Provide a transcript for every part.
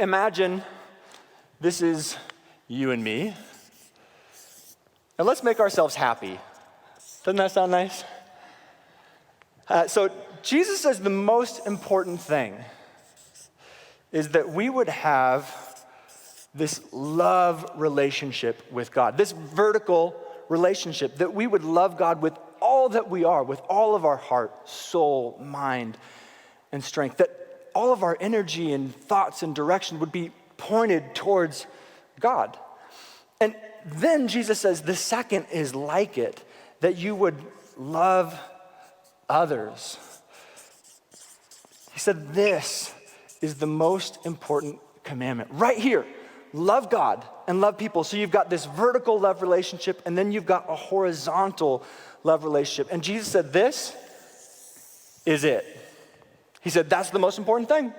Imagine this is you and me, and let's make ourselves happy. Doesn't that sound nice? So Jesus says the most important thing is that we would have this love relationship with God, this vertical relationship, that we would love God with all that we are, with all of our heart, soul, mind, and strength, that all of our energy and thoughts and direction would be pointed towards God. And then Jesus says the second is like it, that you would love others. He said this is the most important commandment. Right here, love God and love people. So you've got this vertical love relationship, and then you've got a horizontal love relationship. And Jesus said this is it. He said, that's the most important thing.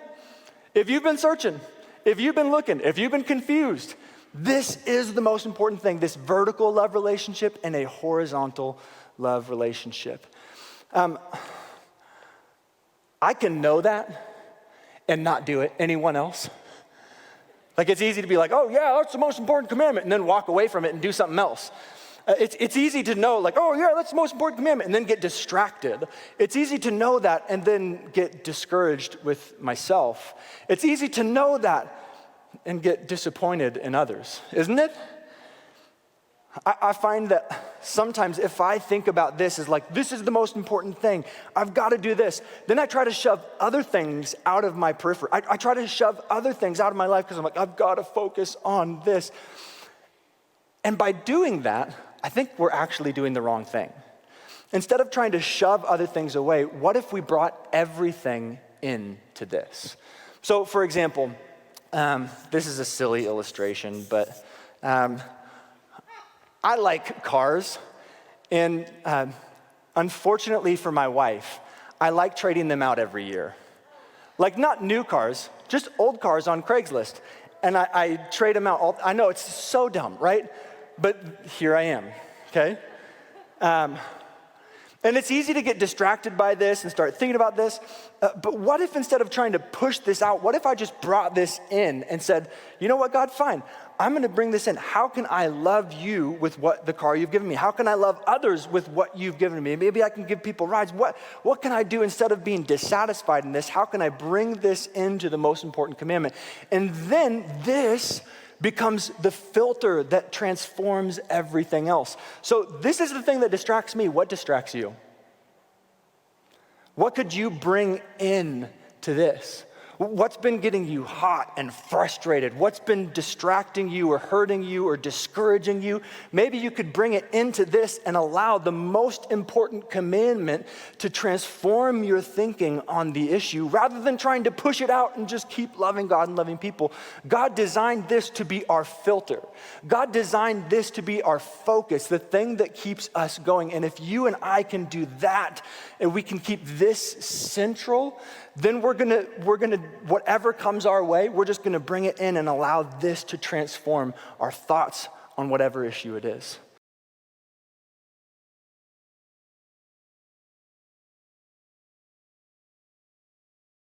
If you've been searching, if you've been looking, if you've been confused, this is the most important thing, this vertical love relationship and a horizontal love relationship. I can know that and not do it. Anyone else? Like, it's easy to be like, oh yeah, that's the most important commandment, and then walk away from it and do something else. It's easy to know, like, oh yeah, that's the most important commandment, and then get distracted. It's easy to know that and then get discouraged with myself. It's easy to know that and get disappointed in others, isn't it? I find that sometimes if I think about this as like, this is the most important thing, I've got to do this, then I try to shove other things out of my periphery. I try to shove other things out of my life because I'm like, I've got to focus on this. And by doing that, I think we're actually doing the wrong thing. Instead of trying to shove other things away, what if we brought everything into this? So for example, this is a silly illustration, but I like cars, and unfortunately for my wife, I like trading them out every year. Like, not new cars, just old cars on Craigslist. And I trade them out. I know, it's so dumb, right? But here I am, okay? And it's easy to get distracted by this and start thinking about this. But what if instead of trying to push this out, what if I just brought this in and said, you know what, God, fine. I'm going to bring this in. How can I love you with what the car you've given me? How can I love others with what you've given me? Maybe I can give people rides. What can I do instead of being dissatisfied in this? How can I bring this into the most important commandment? And then this becomes the filter that transforms everything else. So this is the thing that distracts me. What distracts you? What could you bring in to this? What's been getting you hot and frustrated? What's been distracting you or hurting you or discouraging you? Maybe you could bring it into this and allow the most important commandment to transform your thinking on the issue rather than trying to push it out and just keep loving God and loving people. God designed this to be our filter. God designed this to be our focus, the thing that keeps us going. And if you and I can do that and we can keep this central, then we're gonna, whatever comes our way, we're just gonna bring it in and allow this to transform our thoughts on whatever issue it is.